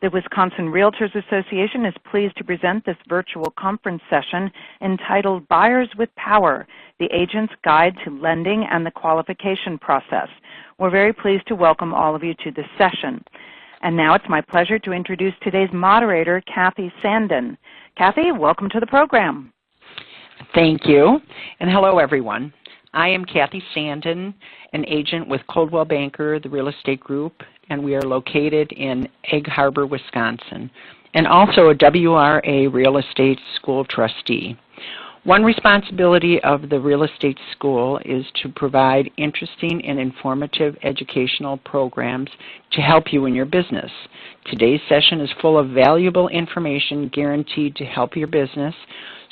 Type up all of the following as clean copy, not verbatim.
The Wisconsin Realtors Association is pleased to present this virtual conference session entitled Buyers with Power, the Agent's Guide to Lending and the Qualification Process. We're very pleased to welcome all of you to this session. And now it's my pleasure to introduce today's moderator, Kathy Sandin. Kathy, welcome to the program. Thank you, and hello everyone. I am Kathy Sandin, an agent with Coldwell Banker, the Real Estate Group, and we are located in Egg Harbor, Wisconsin, and also a WRA Real Estate School trustee. One responsibility of the Real Estate School is to provide interesting and informative educational programs to help you in your business. Today's session is full of valuable information guaranteed to help your business,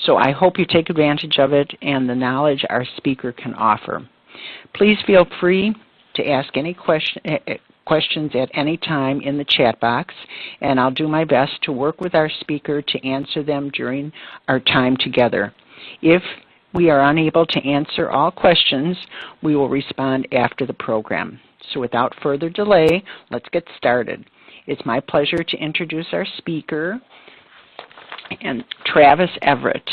so I hope you take advantage of it and the knowledge our speaker can offer. Please feel free to ask any questions at any time in the chat box, and I'll do my best to work with our speaker to answer them during our time together. If we are unable to answer all questions, we will respond after the program. So without further delay, let's get started. It's my pleasure to introduce our speaker, and Travis Everett.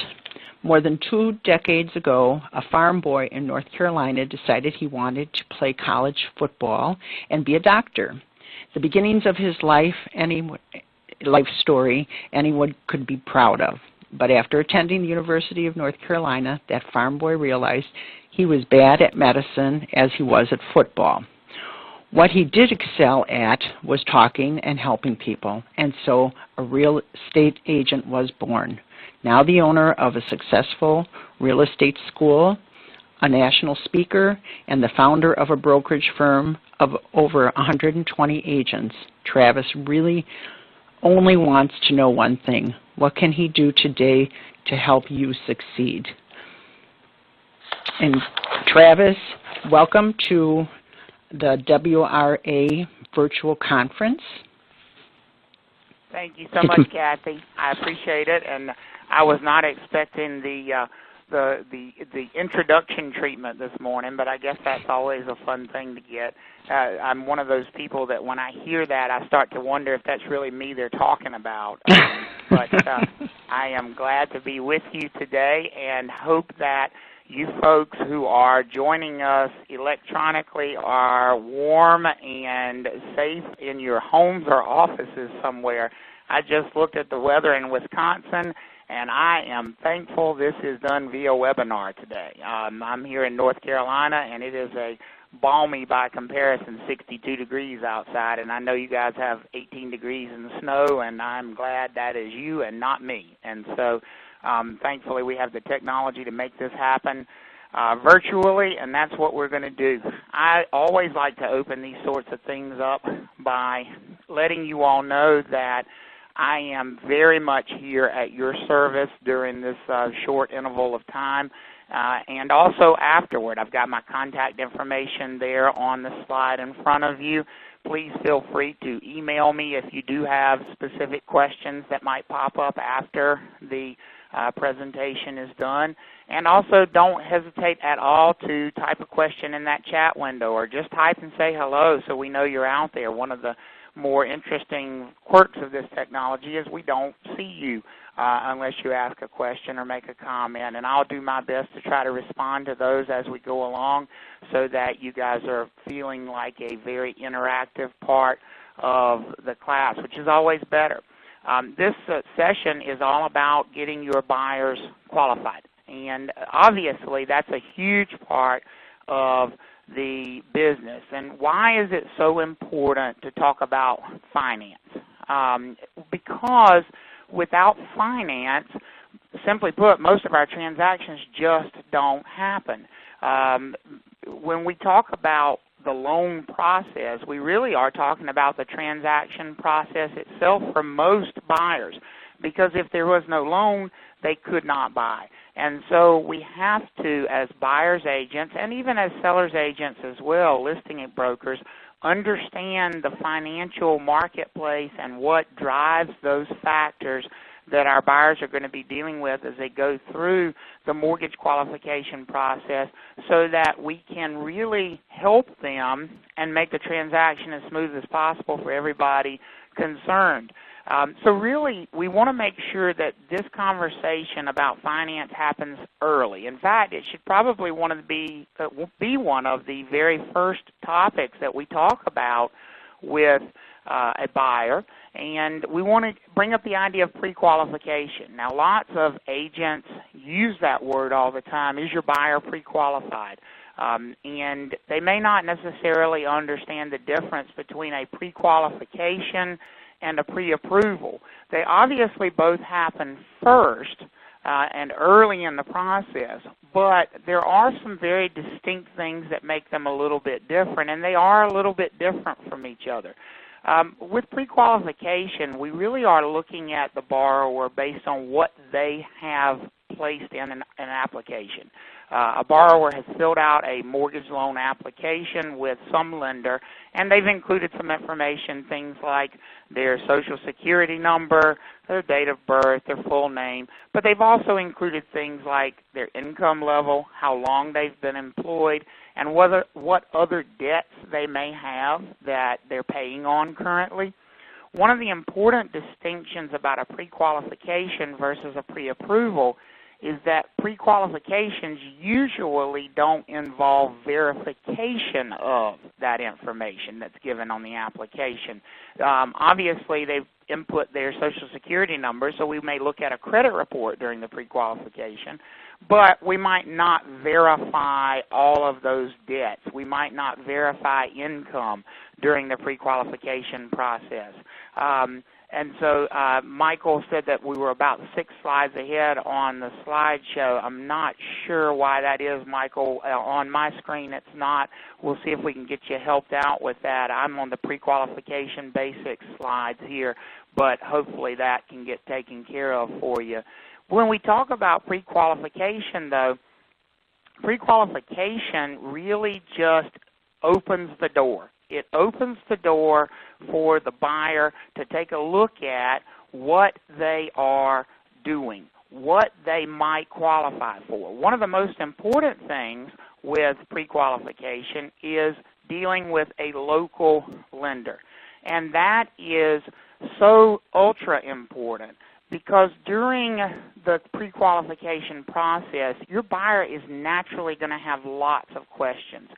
More than 2 decades ago, a farm boy in North Carolina decided he wanted to play college football and be a doctor. The beginnings of his life story anyone could be proud of. But after attending the University of North Carolina, that farm boy realized he was bad at medicine as he was at football. What he did excel at was talking and helping people, and so a real estate agent was born. Now the owner of a successful real estate school, a national speaker, and the founder of a brokerage firm of over 120 agents, Travis really only wants to know one thing: what can he do today to help you succeed? And Travis, welcome to the WRA virtual conference. Thank you so much, Kathy. I appreciate it, and I was not expecting the introduction treatment this morning, but I guess that's always a fun thing to get. I'm one of those people that when I hear that, I start to wonder if that's really me they're talking about. But I am glad to be with you today and hope that you folks who are joining us electronically are warm and safe in your homes or offices somewhere. I just looked at the weather in Wisconsin, and I am thankful this is done via webinar today. I'm here in North Carolina, and it is a balmy, by comparison, 62 degrees outside, and I know you guys have 18 degrees in the snow, and I'm glad that is you and not me. And so thankfully we have the technology to make this happen virtually, and that's what we're going to do. I always like to open these sorts of things up by letting you all know that I am very much here at your service during this short interval of time, and also afterward. I've got my contact information there on the slide in front of you. Please feel free to email me if you do have specific questions that might pop up after the presentation is done. And also don't hesitate at all to type a question in that chat window, or just type and say hello so we know you're out there. One of the more interesting quirks of this technology is we don't see you unless you ask a question or make a comment, and I'll do my best to try to respond to those as we go along so that you guys are feeling like a very interactive part of the class, which is always better. This session is all about getting your buyers qualified, and obviously that's a huge part of the business. And why is it so important to talk about finance? Because without finance, simply put, most of our transactions just don't happen. When we talk about the loan process, we really are talking about the transaction process itself for most buyers, because if there was no loan, they could not buy. And so we have to, as buyer's agents, and even as seller's agents as well, listing brokers, understand the financial marketplace and what drives those factors that our buyers are going to be dealing with as they go through the mortgage qualification process so that we can really help them and make the transaction as smooth as possible for everybody concerned. So really, we want to make sure that this conversation about finance happens early. In fact, it should probably be one of the very first topics that we talk about with a buyer, and we want to bring up the idea of pre-qualification. Now, lots of agents use that word all the time. Is your buyer pre-qualified? And they may not necessarily understand the difference between a pre-qualification and a pre-approval. They obviously both happen first and early in the process, but there are some very distinct things that make them a little bit different, and they are a little bit different from each other. With pre-qualification, we really are looking at the borrower based on what they have placed in an application. A borrower has filled out a mortgage loan application with some lender, and they've included some information, things like their Social Security number, their date of birth, their full name, but they've also included things like their income level, how long they've been employed, and what other debts they may have that they're paying on currently. One of the important distinctions about a pre-qualification versus a pre-approval is that pre-qualifications usually don't involve verification of that information that's given on the application. Obviously, they've input their Social Security number, so we may look at a credit report during the pre-qualification, but we might not verify all of those debts. We might not verify income during the pre-qualification process. And so Michael said that we were about 6 slides ahead on the slideshow. I'm not sure why that is, Michael. On my screen, it's not. We'll see if we can get you helped out with that. I'm on the pre-qualification basics slides here, but hopefully that can get taken care of for you. When we talk about pre-qualification, though, pre-qualification really just opens the door. It opens the door for the buyer to take a look at what they are doing, what they might qualify for. One of the most important things with pre-qualification is dealing with a local lender. And that is so ultra important because during the pre-qualification process, your buyer is naturally going to have lots of questions.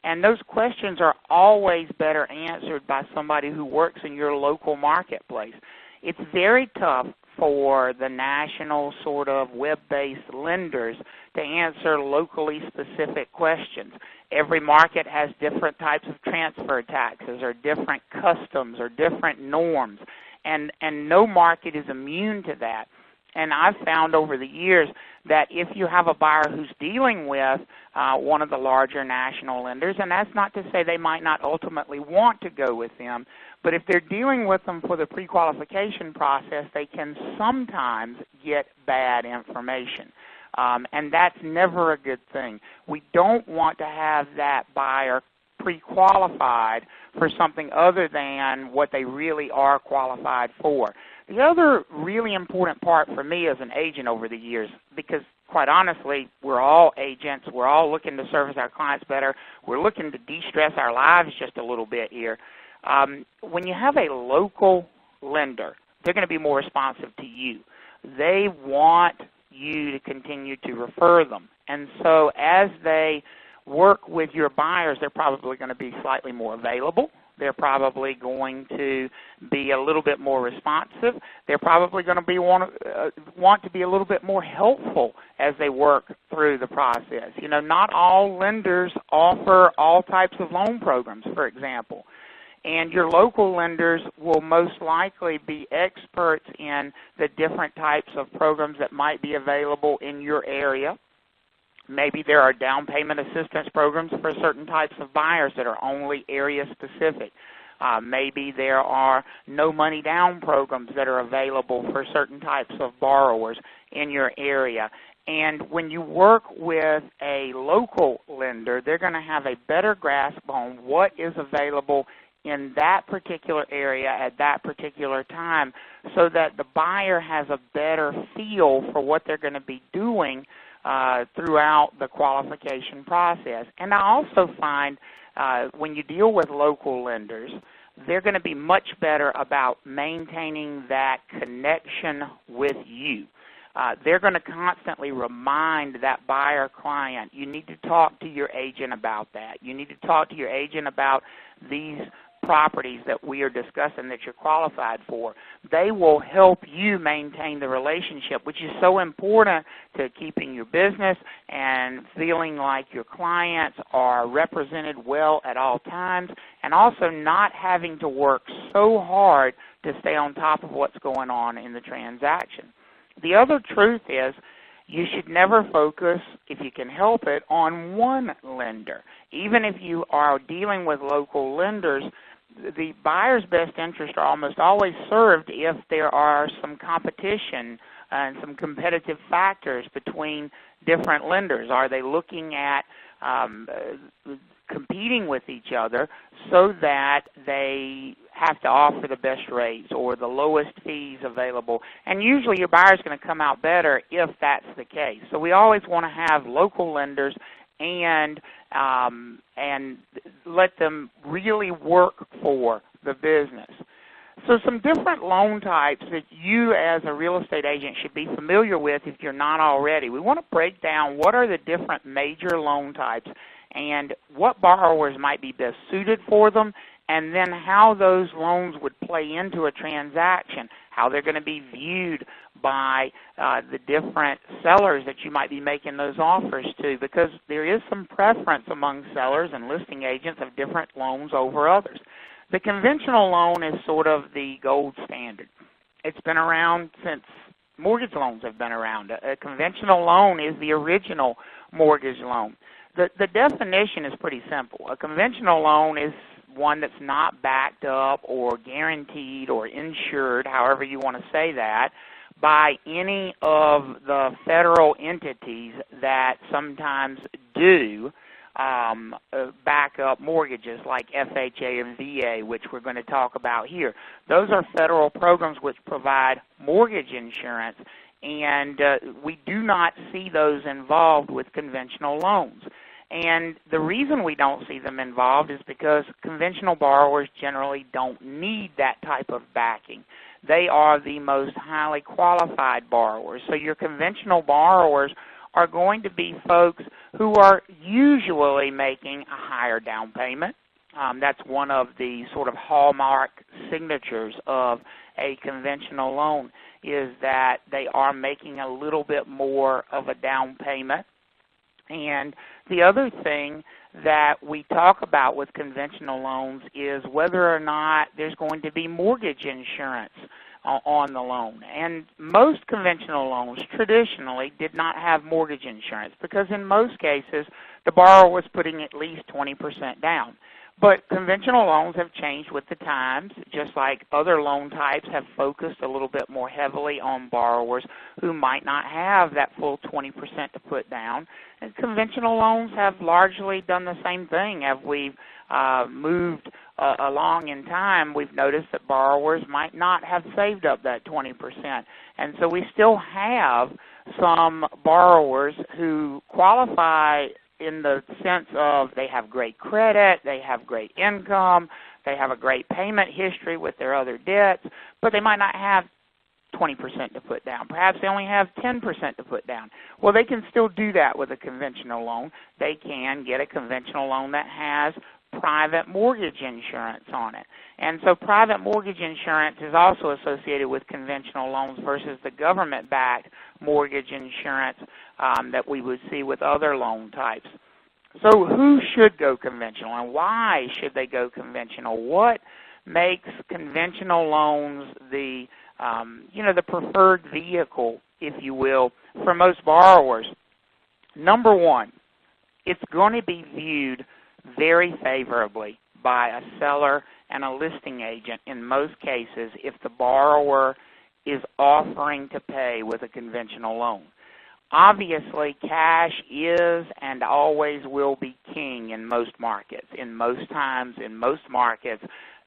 And those questions are always better answered by somebody who works in your local marketplace. It's very tough for the national sort of web-based lenders to answer locally specific questions. Every market has different types of transfer taxes or different customs or different norms, and no market is immune to that. And I've found over the years that if you have a buyer who's dealing with one of the larger national lenders, and that's not to say they might not ultimately want to go with them, but if they're dealing with them for the pre-qualification process, they can sometimes get bad information. And that's never a good thing. We don't want to have that buyer pre-qualified for something other than what they really are qualified for. The other really important part for me as an agent over the years, because quite honestly, we're all agents, we're all looking to service our clients better, we're looking to de-stress our lives just a little bit here. When you have a local lender, they're going to be more responsive to you. They want you to continue to refer them. And so as they work with your buyers, they're probably going to be slightly more available. They're probably going to be a little bit more responsive. They're probably going to want to be a little bit more helpful as they work through the process. You know, not all lenders offer all types of loan programs, for example. And your local lenders will most likely be experts in the different types of programs that might be available in your area. Maybe there are down payment assistance programs for certain types of buyers that are only area specific. Maybe there are no money down programs that are available for certain types of borrowers in your area. And when you work with a local lender, they're going to have a better grasp on what is available in that particular area at that particular time so that the buyer has a better feel for what they're going to be doing throughout the qualification process. And I also find when you deal with local lenders, they're going to be much better about maintaining that connection with you. They're going to constantly remind that buyer client, you need to talk to your agent about that. You need to talk to your agent about these properties that we are discussing that you're qualified for. They will help you maintain the relationship, which is so important to keeping your business and feeling like your clients are represented well at all times, and also not having to work so hard to stay on top of what's going on in the transaction. The other truth is you should never focus, if you can help it, on one lender. Even if you are dealing with local lenders, the buyer's best interests are almost always served if there are some competition and some competitive factors between different lenders. Are they looking at competing with each other so that they have to offer the best rates or the lowest fees available? And usually your buyer's going to come out better if that's the case. So we always want to have local lenders and let them really work for the business. So some different loan types that you as a real estate agent should be familiar with if you're not already. We want to break down what are the different major loan types and what borrowers might be best suited for them, and then how those loans would play into a transaction, how they're going to be viewed by the different sellers that you might be making those offers to, because there is some preference among sellers and listing agents of different loans over others. The conventional loan is sort of the gold standard. It's been around since mortgage loans have been around. A conventional loan is the original mortgage loan. The definition is pretty simple. A conventional loan is one that's not backed up or guaranteed or insured, however you want to say that, by any of the federal entities that sometimes do back up mortgages like FHA and VA, which we're going to talk about here. Those are federal programs which provide mortgage insurance, and we do not see those involved with conventional loans. And the reason we don't see them involved is because conventional borrowers generally don't need that type of backing. They are the most highly qualified borrowers. So your conventional borrowers are going to be folks who are usually making a higher down payment. That's one of the sort of hallmark signatures of a conventional loan, is that they are making a little bit more of a down payment. And the other thing that we talk about with conventional loans is whether or not there's going to be mortgage insurance on the loan. And most conventional loans traditionally did not have mortgage insurance because in most cases the borrower was putting at least 20% down. But conventional loans have changed with the times, just like other loan types have focused a little bit more heavily on borrowers who might not have that full 20% to put down. And conventional loans have largely done the same thing. As we've moved along in time, we've noticed that borrowers might not have saved up that 20%. And so we still have some borrowers who qualify in the sense of they have great credit, they have great income, they have a great payment history with their other debts, but they might not have 20% to put down. Perhaps they only have 10% to put down. Well, they can still do that with a conventional loan. They can get a conventional loan that has private mortgage insurance on it. And so private mortgage insurance is also associated with conventional loans versus the government-backed mortgage insurance that we would see with other loan types. So who should go conventional and why should they go conventional? What makes conventional loans the the preferred vehicle, if you will, for most borrowers? Number one, it's going to be viewed very favorably by a seller and a listing agent in most cases if the borrower is offering to pay with a conventional loan. Obviously, cash is and always will be king in most markets. In most times, in most markets,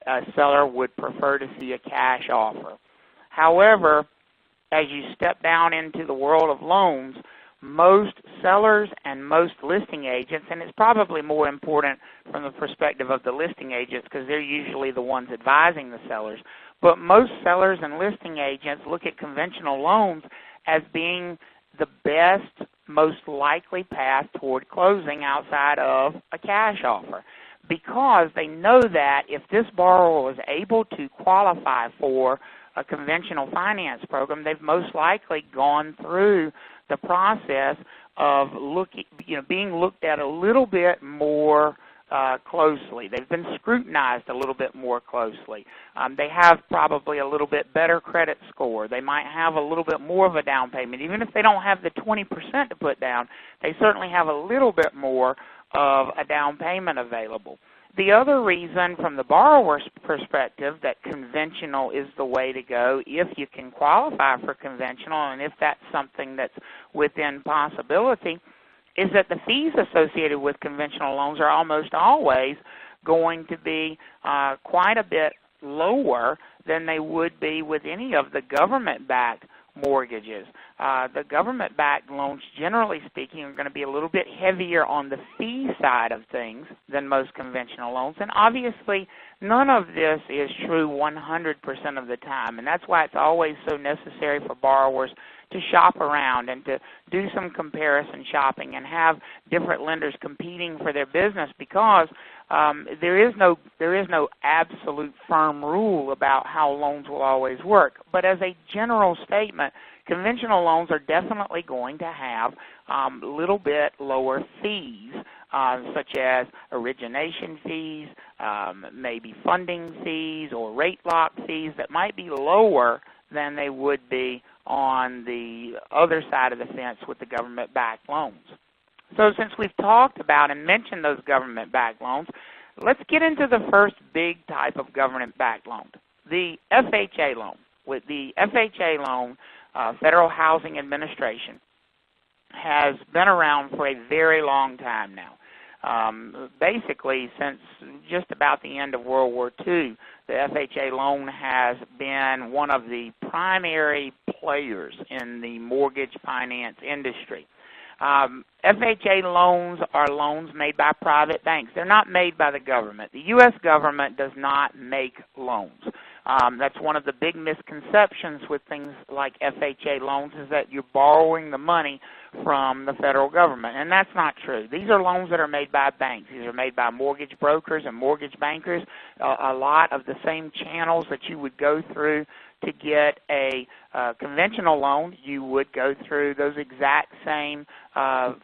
a seller would prefer to see a cash offer. However, as you step down into the world of loans, most sellers and most listing agents, and it's probably more important from the perspective of the listing agents because they're usually the ones advising the sellers, but most sellers and listing agents look at conventional loans as being the best, most likely path toward closing outside of a cash offer, because they know that if this borrower was able to qualify for a conventional finance program, they've most likely gone through the process of being looked at a little bit more closely. They've been scrutinized a little bit more closely. They have probably a little bit better credit score. They might have a little bit more of a down payment. Even if they don't have the 20% to put down, they certainly have a little bit more of a down payment available. The other reason from the borrower's perspective that conventional is the way to go if you can qualify for conventional and if that's something that's within possibility is that the fees associated with conventional loans are almost always going to be quite a bit lower than they would be with any of the government-backed mortgages. The government-backed loans, generally speaking, are going to be a little bit heavier on the fee side of things than most conventional loans. And obviously, none of this is true 100% of the time. And that's why it's always so necessary for borrowers to shop around and to do some comparison shopping and have different lenders competing for their business, because there is no absolute firm rule about how loans will always work. But as a general statement, conventional loans are definitely going to have a little bit lower fees, such as origination fees, maybe funding fees or rate lock fees that might be lower than they would be on the other side of the fence with the government-backed loans. So since we've talked about and mentioned those government-backed loans, let's get into the first big type of government-backed loan, the FHA loan. With the FHA loan, Federal Housing Administration has been around for a very long time now. Basically, since just about the end of World War II, the FHA loan has been one of the primary players in the mortgage finance industry. FHA loans are loans made by private banks. They're not made by the government. The U.S. government does not make loans. That's one of the big misconceptions with things like FHA loans, is that you're borrowing the money from the federal government, and that's not true. These are loans that are made by banks. These are made by mortgage brokers and mortgage bankers. A lot of the same channels that you would go through to get a conventional loan, you would go through those exact same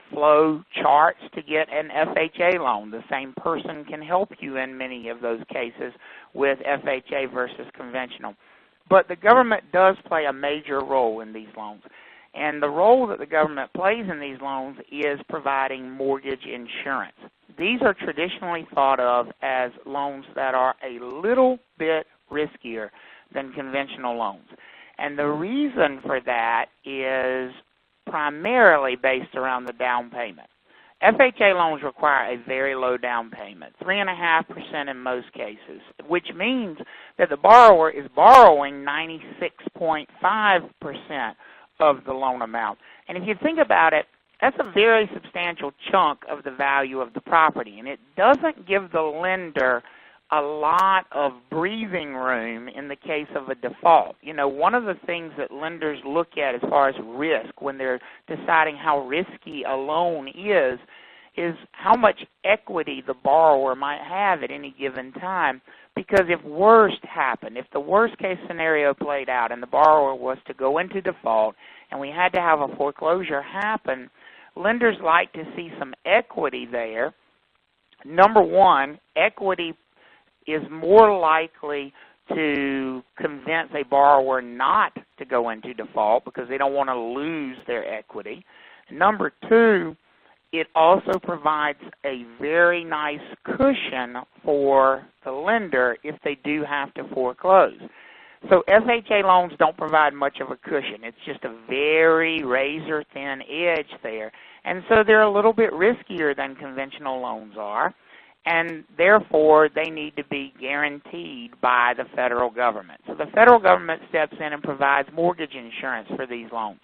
flow charts to get an FHA loan. The same person can help you in many of those cases with FHA versus conventional. But the government does play a major role in these loans. And the role that the government plays in these loans is providing mortgage insurance. These are traditionally thought of as loans that are a little bit riskier than conventional loans. And the reason for that is primarily based around the down payment. FHA loans require a very low down payment, 3.5% in most cases, which means that the borrower is borrowing 96.5% of the loan amount. And if you think about it, that's a very substantial chunk of the value of the property, and it doesn't give the lender a lot of breathing room in the case of a default. You know, one of the things that lenders look at as far as risk when they're deciding how risky a loan is how much equity the borrower might have at any given time. Because if worst happened, if the worst case scenario played out and the borrower was to go into default and we had to have a foreclosure happen, lenders like to see some equity there. Number one, equity is more likely to convince a borrower not to go into default because they don't want to lose their equity. Number two, it also provides a very nice cushion for the lender if they do have to foreclose. So FHA loans don't provide much of a cushion. It's just a very razor-thin edge there. And so they're a little bit riskier than conventional loans are. and therefore they need to be guaranteed by the federal government. So the federal government steps in and provides mortgage insurance for these loans.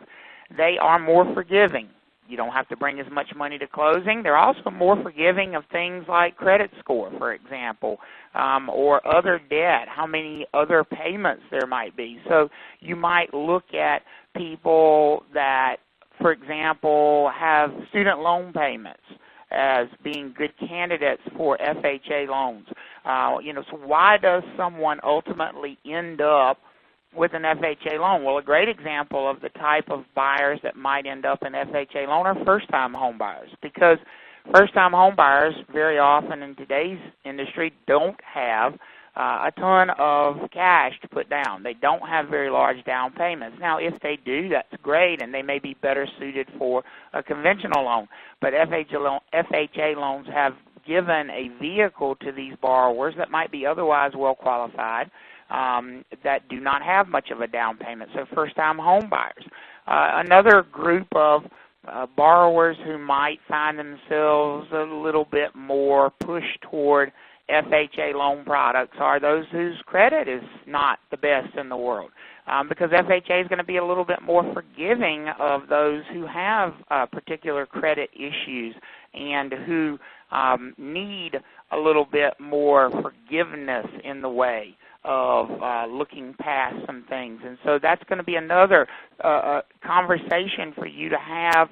They are more forgiving. You don't have to bring as much money to closing. They're also more forgiving of things like credit score, for example, or other debt, how many other payments there might be. So you might look at people that, for example, have student loan payments as being good candidates for FHA loans. So why does someone ultimately end up with an FHA loan? Well, a great example of the type of buyers that might end up in FHA loan are first-time home buyers, because first-time home buyers very often in today's industry don't have a ton of cash to put down. They don't have very large down payments. Now, if they do, that's great, and they may be better suited for a conventional loan. But FHA loans have given a vehicle to these borrowers that might be otherwise well qualified, that do not have much of a down payment, so first-time home buyers. Another group of borrowers who might find themselves a little bit more pushed toward FHA loan products are those whose credit is not the best in the world, because FHA is going to be a little bit more forgiving of those who have particular credit issues and who need a little bit more forgiveness in the way of looking past some things. And so that's going to be another conversation for you to have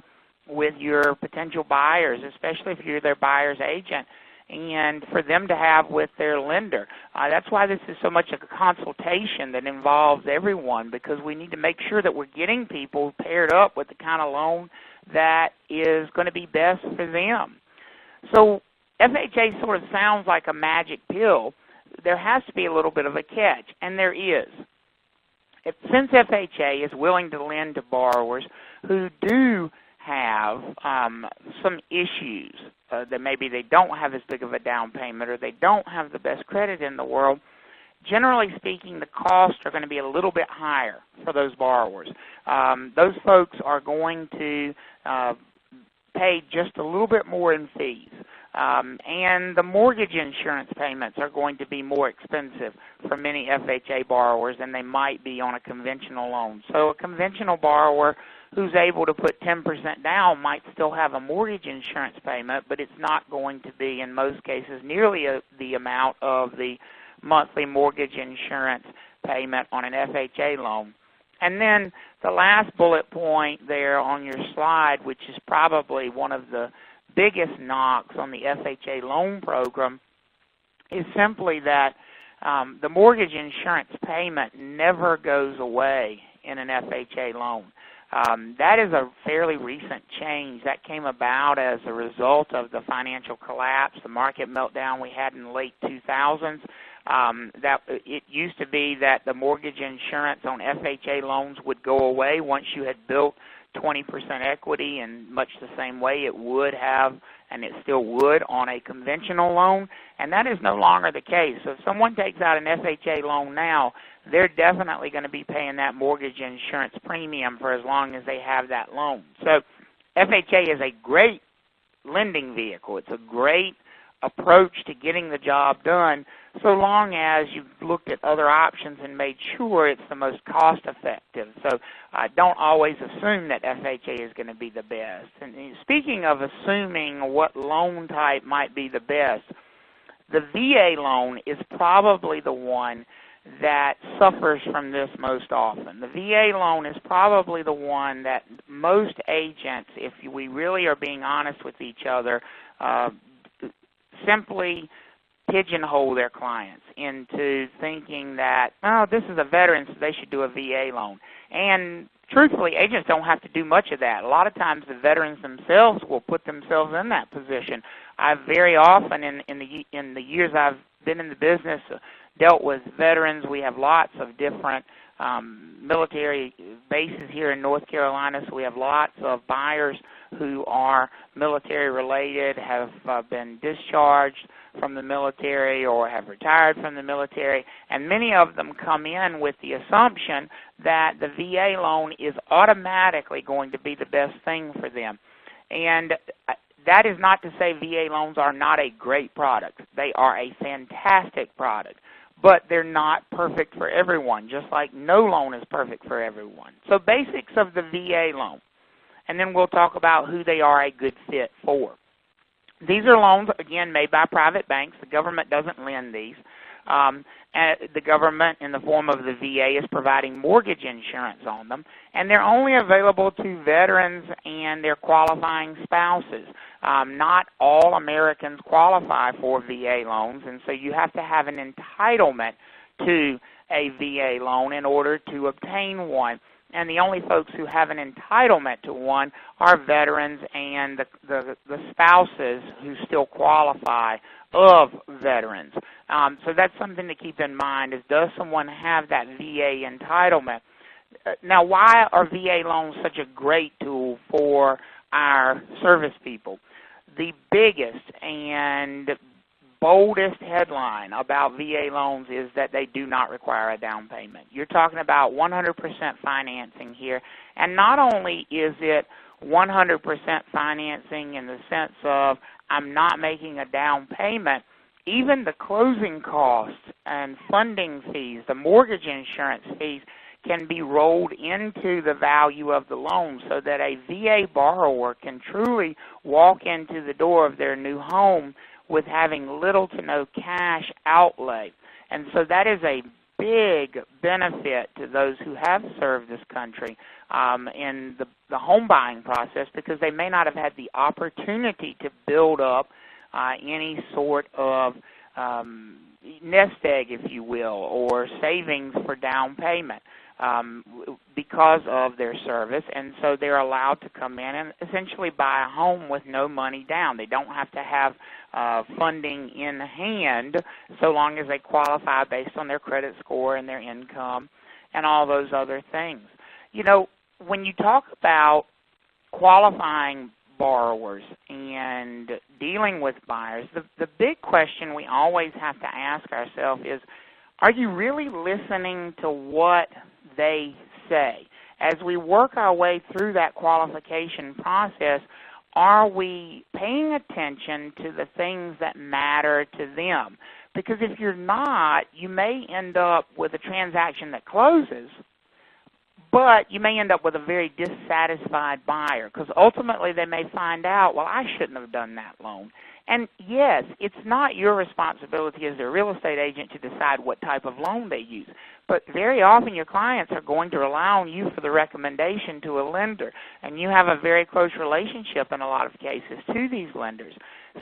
with your potential buyers, especially if you're their buyer's agent, and for them to have with their lender. That's why this is so much a consultation that involves everyone, because we need to make sure that we're getting people paired up with the kind of loan that is going to be best for them. So FHA sort of sounds like a magic pill. There has to be a little bit of a catch, and there is. Since FHA is willing to lend to borrowers who do have some issues, that maybe they don't have as big of a down payment or they don't have the best credit in the world, generally speaking, the costs are going to be a little bit higher for those borrowers. Those folks are going to pay just a little bit more in fees. And the mortgage insurance payments are going to be more expensive for many FHA borrowers than they might be on a conventional loan. So a conventional borrower who's able to put 10% down might still have a mortgage insurance payment, but it's not going to be, in most cases, nearly the amount of the monthly mortgage insurance payment on an FHA loan. And then the last bullet point there on your slide, which is probably one of the biggest knocks on the FHA loan program, is simply that the mortgage insurance payment never goes away in an FHA loan. That is a fairly recent change that came about as a result of the financial collapse, the market meltdown we had in the late 2000s. That it used to be that the mortgage insurance on FHA loans would go away once you had built 20% equity, in much the same way it would have, and it still would, on a conventional loan, and that is no longer the case. So if someone takes out an FHA loan now, they're definitely going to be paying that mortgage insurance premium for as long as they have that loan. So FHA is a great lending vehicle. It's a great approach to getting the job done, so long as you've looked at other options and made sure it's the most cost-effective. So don't always assume that FHA is going to be the best. And speaking of assuming what loan type might be the best, the VA loan is probably the one that suffers from this most often. The VA loan is probably the one that most agents, if we really are being honest with each other, simply pigeonhole their clients into thinking that, oh, this is a veteran, so they should do a VA loan. And truthfully, agents don't have to do much of that. A lot of times the veterans themselves will put themselves in that position. I've very often, in the years I've been in the business, dealt with veterans. We have lots of different military bases here in North Carolina, so we have lots of buyers who are military related, have been discharged from the military or have retired from the military, and many of them come in with the assumption that the VA loan is automatically going to be the best thing for them. And that is not to say VA loans are not a great product. They are a fantastic product, but they're not perfect for everyone, just like no loan is perfect for everyone. So basics of the VA loan, and then we'll talk about who they are a good fit for. These are loans, again, made by private banks. The government doesn't lend these. And the government, in the form of the VA, is providing mortgage insurance on them, and they're only available to veterans and their qualifying spouses. Not all Americans qualify for VA loans, and so you have to have an entitlement to a VA loan in order to obtain one. And the only folks who have an entitlement to one are veterans and the spouses who still qualify of veterans. So that's something to keep in mind, is does someone have that VA entitlement? Now, why are VA loans such a great tool for our service people? The biggest and boldest headline about VA loans is that they do not require a down payment. You're talking about 100% financing here, and not only is it 100% financing in the sense of I'm not making a down payment, even the closing costs and funding fees, the mortgage insurance fees, can be rolled into the value of the loan so that a VA borrower can truly walk into the door of their new home with having little to no cash outlay. And so that is a big benefit to those who have served this country in the home buying process, because they may not have had the opportunity to build up any sort of nest egg, if you will, or savings for down payment because of their service, and so they're allowed to come in and essentially buy a home with no money down. They don't have to have funding in hand so long as they qualify based on their credit score and their income and all those other things. You know, when you talk about qualifying borrowers and dealing with buyers, the big question we always have to ask ourselves is, are you really listening to what they say? As we work our way through that qualification process, are we paying attention to the things that matter to them? Because if you're not, you may end up with a transaction that closes, but you may end up with a very dissatisfied buyer, because ultimately they may find out, well, I shouldn't have done that loan. And yes, it's not your responsibility as a real estate agent to decide what type of loan they use, but very often your clients are going to rely on you for the recommendation to a lender, and you have a very close relationship in a lot of cases to these lenders.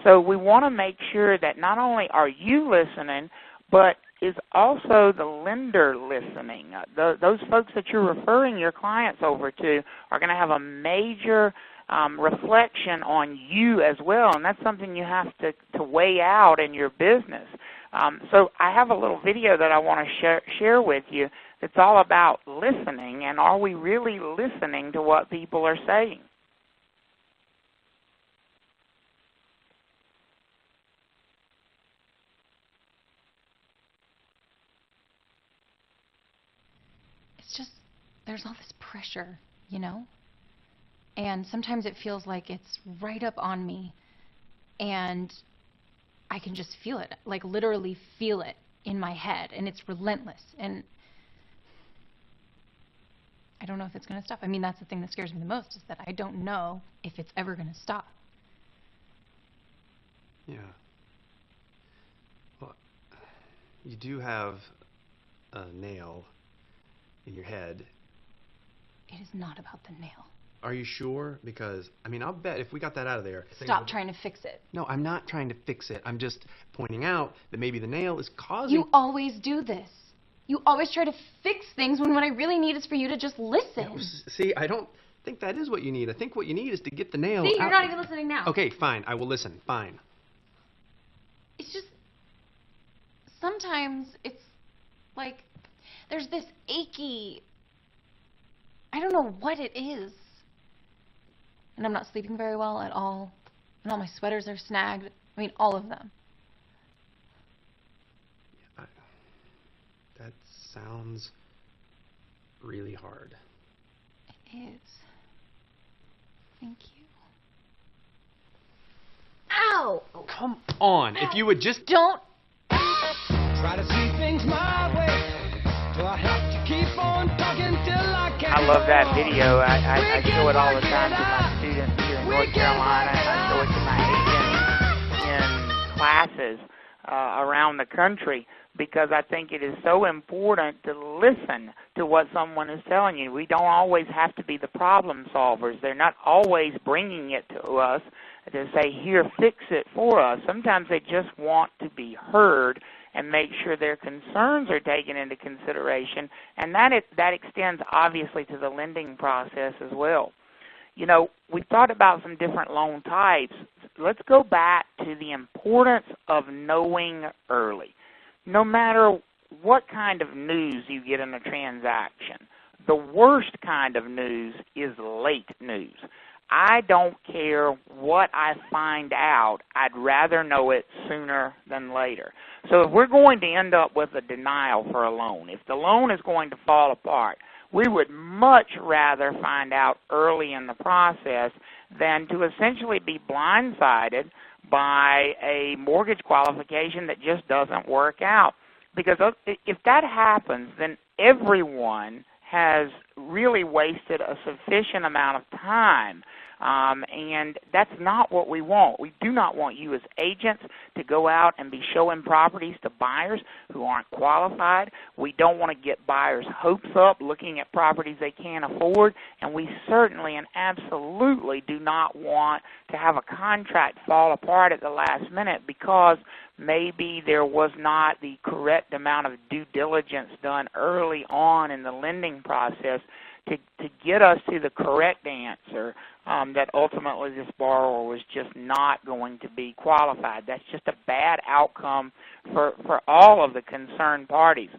So we want to make sure that not only are you listening, but is also the lender listening. Those folks that you're referring your clients over to are going to have a major reflection on you as well, and that's something you have to weigh out in your business. So I have a little video that I want to share with you that's all about listening, and are we really listening to what people are saying? It's just, there's all this pressure, you know? And sometimes it feels like it's right up on me, and I can just feel it, like literally feel it in my head, and it's relentless, and I don't know if it's going to stop. I mean, that's the thing that scares me the most, is that I don't know if it's ever going to stop. Yeah. Well, you do have a nail in your head. It is not about the nail. Are you sure? Because, I mean, I'll bet if we got that out of there... Stop trying to fix it. No, I'm not trying to fix it. I'm just pointing out that maybe the nail is causing... You always do this. You always try to fix things when what I really need is for you to just listen. No, see, I don't think that is what you need. I think what you need is to get the nail out. See, you're not even listening now. Okay, fine. I will listen. Fine. It's just... sometimes it's like there's this achy... I don't know what it is. And I'm not sleeping very well at all. And all my sweaters are snagged. I mean, all of them. Yeah, that sounds really hard. It is. Thank you. Ow! Come on, if you would just... Don't. Try to see things my way. Do I have to keep on talking till I can? I love that video. I show it all the time to my students here in North Carolina. I show it to my agents in classes around the country, because I think it is so important to listen to what someone is telling you. We don't always have to be the problem solvers. They're not always bringing it to us to say, here, fix it for us. Sometimes they just want to be heard and make sure their concerns are taken into consideration, and that extends obviously to the lending process as well. You know, we've thought about some different loan types. Let's go back to the importance of knowing early. No matter what kind of news you get in a transaction, the worst kind of news is late news. I don't care what I find out. I'd rather know it sooner than later. So if we're going to end up with a denial for a loan, if the loan is going to fall apart, we would much rather find out early in the process than to essentially be blindsided by a mortgage qualification that just doesn't work out. Because if that happens, then everyone has really wasted a sufficient amount of time, and that's not what we want. We do not want you as agents to go out and be showing properties to buyers who aren't qualified. We don't want to get buyers' hopes up looking at properties they can't afford, and we certainly and absolutely do not want to have a contract fall apart at the last minute because maybe there was not the correct amount of due diligence done early on in the lending process to get us to the correct answer that ultimately this borrower was just not going to be qualified. That's just a bad outcome for all of the concerned parties.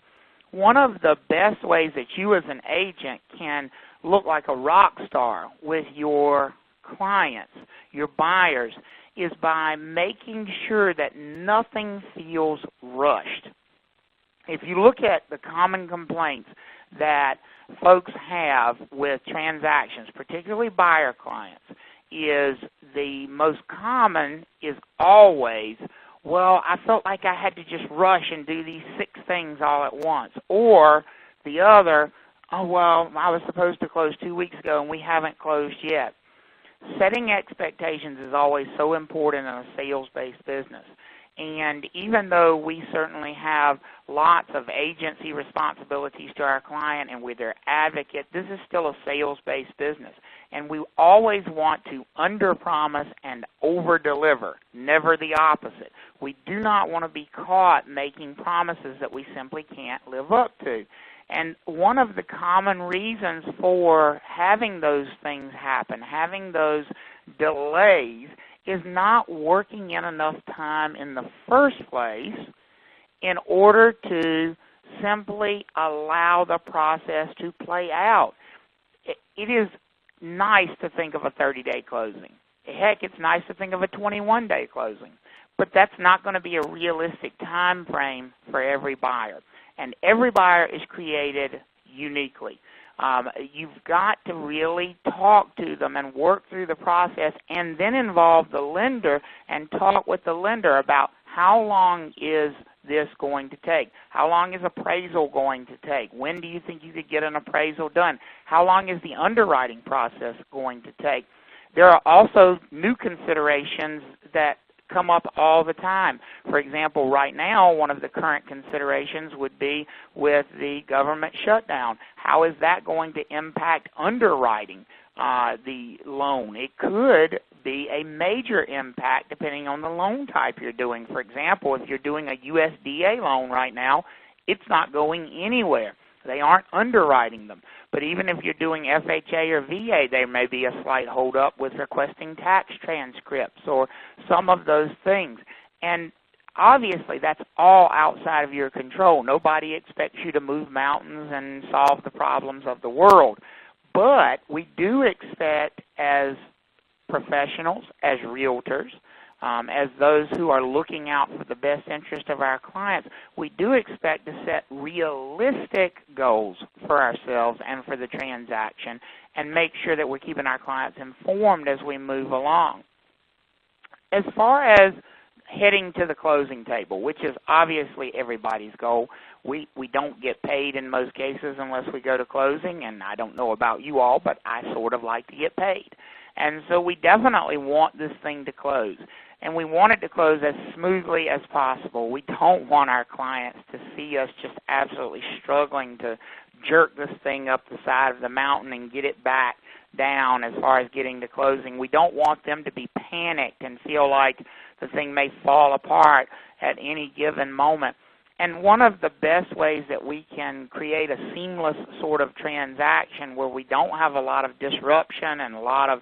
One of the best ways that you as an agent can look like a rock star with your clients, your buyers, is by making sure that nothing feels rushed. If you look at the common complaints that folks have with transactions, particularly buyer clients, is the most common is always, well, I felt like I had to just rush and do these 6 things all at once. Or the other, oh, well, I was supposed to close 2 weeks ago and we haven't closed yet. Setting expectations is always so important in a sales-based business. And even though we certainly have lots of agency responsibilities to our client and we're their advocate, this is still a sales-based business. And we always want to under-promise and over-deliver, never the opposite. We do not want to be caught making promises that we simply can't live up to. And one of the common reasons for having those things happen, having those delays, is not working in enough time in the first place in order to simply allow the process to play out. It is nice to think of a 30-day closing. Heck, it's nice to think of a 21-day closing. But that's not going to be a realistic time frame for every buyer. And every buyer is created uniquely. You've got to really talk to them and work through the process and then involve the lender and talk with the lender about how long is this going to take? How long is appraisal going to take? When do you think you could get an appraisal done? How long is the underwriting process going to take? There are also new considerations that come up all the time. For example, right now, one of the current considerations would be with the government shutdown. How is that going to impact underwriting the loan? It could be a major impact depending on the loan type you're doing. For example, if you're doing a USDA loan right now, it's not going anywhere. They aren't underwriting them. But even if you're doing FHA or VA, there may be a slight hold-up with requesting tax transcripts or some of those things. And obviously, that's all outside of your control. Nobody expects you to move mountains and solve the problems of the world. But we do expect, as professionals, as realtors, as those who are looking out for the best interest of our clients, we do expect to set realistic goals for ourselves and for the transaction and make sure that we're keeping our clients informed as we move along. As far as heading to the closing table, which is obviously everybody's goal, we don't get paid in most cases unless we go to closing, and I don't know about you all, but I sort of like to get paid. And so we definitely want this thing to close, and we want it to close as smoothly as possible. We don't want our clients to see us just absolutely struggling to jerk this thing up the side of the mountain and get it back down as far as getting to closing. We don't want them to be panicked and feel like the thing may fall apart at any given moment. And one of the best ways that we can create a seamless sort of transaction where we don't have a lot of disruption and a lot of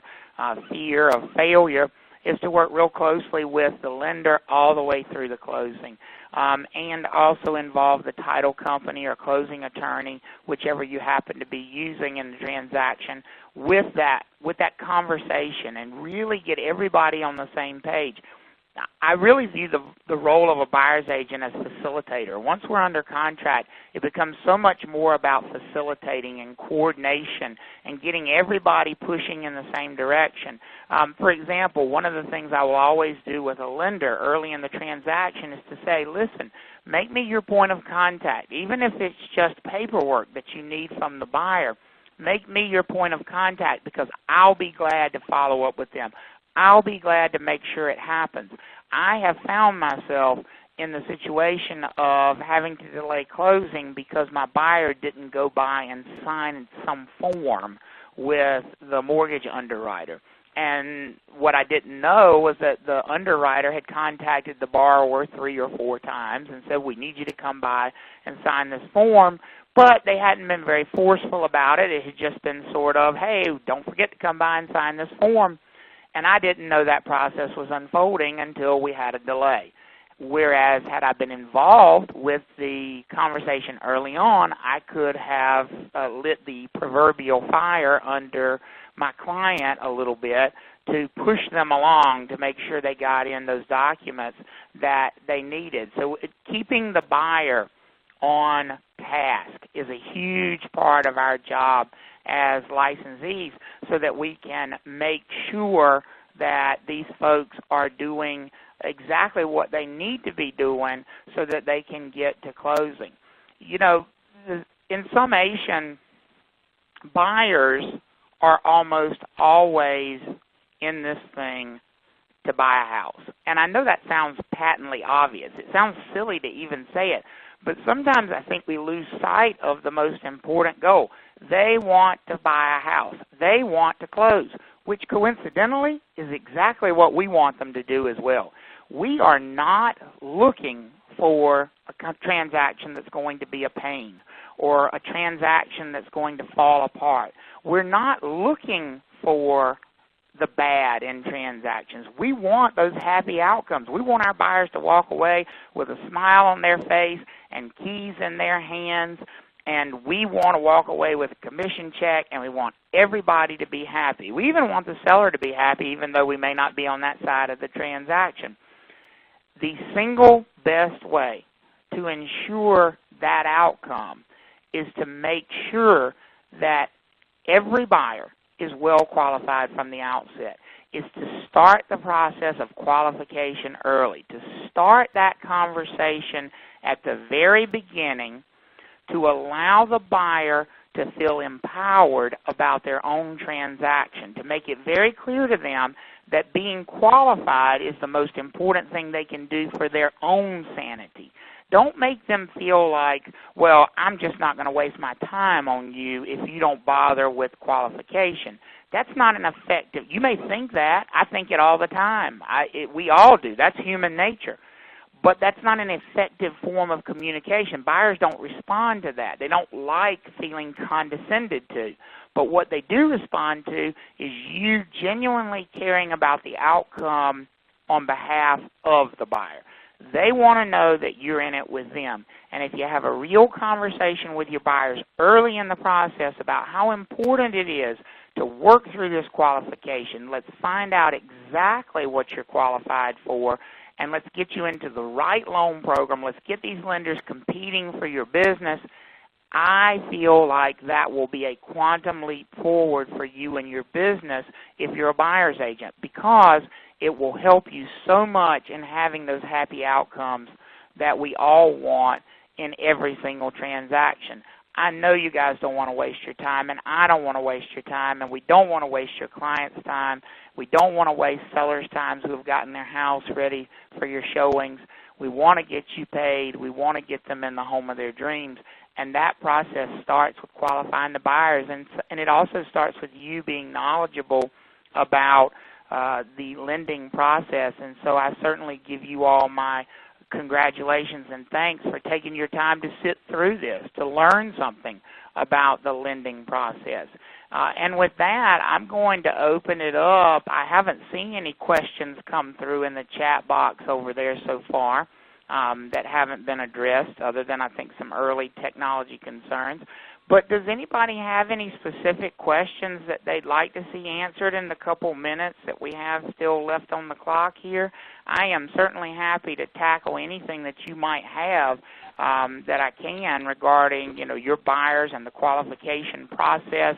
fear of failure is to work real closely with the lender all the way through the closing, and also involve the title company or closing attorney, whichever you happen to be using in the transaction, with that conversation and really get everybody on the same page. I really view the role of a buyer's agent as facilitator. Once we're under contract, it becomes so much more about facilitating and coordination and getting everybody pushing in the same direction. For example, one of the things I will always do with a lender early in the transaction is to say, listen, make me your point of contact. Even if it's just paperwork that you need from the buyer, make me your point of contact because I'll be glad to follow up with them. I'll be glad to make sure it happens. I have found myself in the situation of having to delay closing because my buyer didn't go by and sign some form with the mortgage underwriter. And what I didn't know was that the underwriter had contacted the borrower 3 or 4 times and said, we need you to come by and sign this form. But they hadn't been very forceful about it. It had just been sort of, hey, don't forget to come by and sign this form. And I didn't know that process was unfolding until we had a delay. Whereas had I been involved with the conversation early on, I could have lit the proverbial fire under my client a little bit to push them along to make sure they got in those documents that they needed. So keeping the buyer on task is a huge part of our job as licensees so that we can make sure that these folks are doing exactly what they need to be doing so that they can get to closing. You know, in summation, buyers are almost always in this thing to buy a house. And I know that sounds patently obvious. It sounds silly to even say it, but sometimes I think we lose sight of the most important goal. They want to buy a house. They want to close, which coincidentally is exactly what we want them to do as well. We are not looking for a transaction that's going to be a pain or a transaction that's going to fall apart. We're not looking for the bad in transactions. We want those happy outcomes. We want our buyers to walk away with a smile on their face and keys in their hands, and we want to walk away with a commission check, and we want everybody to be happy. We even want the seller to be happy, even though we may not be on that side of the transaction. The single best way to ensure that outcome is to make sure that every buyer is well qualified from the outset, is to start the process of qualification early, to start that conversation at the very beginning to allow the buyer to feel empowered about their own transaction, to make it very clear to them that being qualified is the most important thing they can do for their own sanity. Don't make them feel like, well, I'm just not going to waste my time on you if you don't bother with qualification. That's not an effective. You may think that. I think it all the time. We all do. That's human nature. But that's not an effective form of communication. Buyers don't respond to that. They don't like feeling condescended to. But what they do respond to is you genuinely caring about the outcome on behalf of the buyer. They want to know that you're in it with them. And if you have a real conversation with your buyers early in the process about how important it is to work through this qualification, let's find out exactly what you're qualified for, and let's get you into the right loan program. Let's get these lenders competing for your business. I feel like that will be a quantum leap forward for you and your business if you're a buyer's agent, because it will help you so much in having those happy outcomes that we all want in every single transaction. I know you guys don't want to waste your time, and I don't want to waste your time, and we don't want to waste your clients' time. We don't want to waste sellers' time who have gotten their house ready for your showings. We want to get you paid. We want to get them in the home of their dreams, and that process starts with qualifying the buyers, and it also starts with you being knowledgeable about the lending process. And so I certainly give you all my congratulations and thanks for taking your time to sit through this, to learn something about the lending process. And with that, I'm going to open it up. I haven't seen any questions come through in the chat box over there so far that haven't been addressed, other than I think some early technology concerns. But does anybody have any specific questions that they'd like to see answered in the couple minutes that we have still left on the clock here? I am certainly happy to tackle anything that you might have that I can regarding, your buyers and the qualification process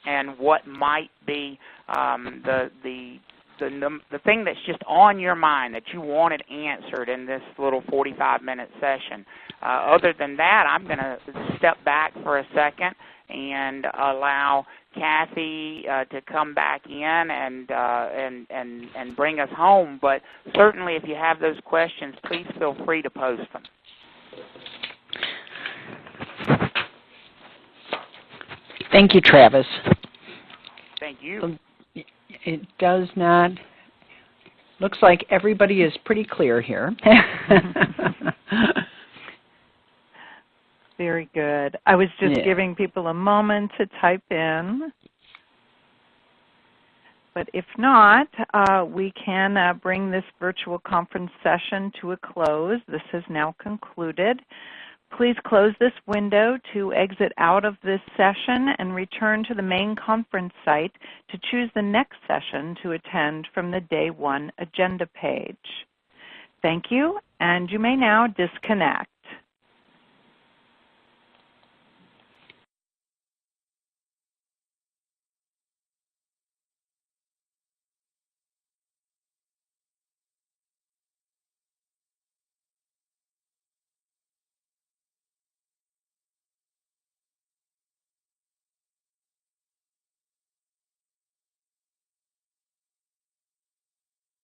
and what might be the thing that's just on your mind that you wanted answered in this little 45-minute session. Other than that, I'm going to step back for a second and allow Kathy to come back in and bring us home. But certainly, if you have those questions, please feel free to post them. Thank you, Travis. Thank you. It does not. Looks like everybody is pretty clear here. Very good. I was just giving people a moment to type in. But if not, we can bring this virtual conference session to a close. This has now concluded. Please close this window to exit out of this session and return to the main conference site to choose the next session to attend from the Day 1 agenda page. Thank you, and you may now disconnect.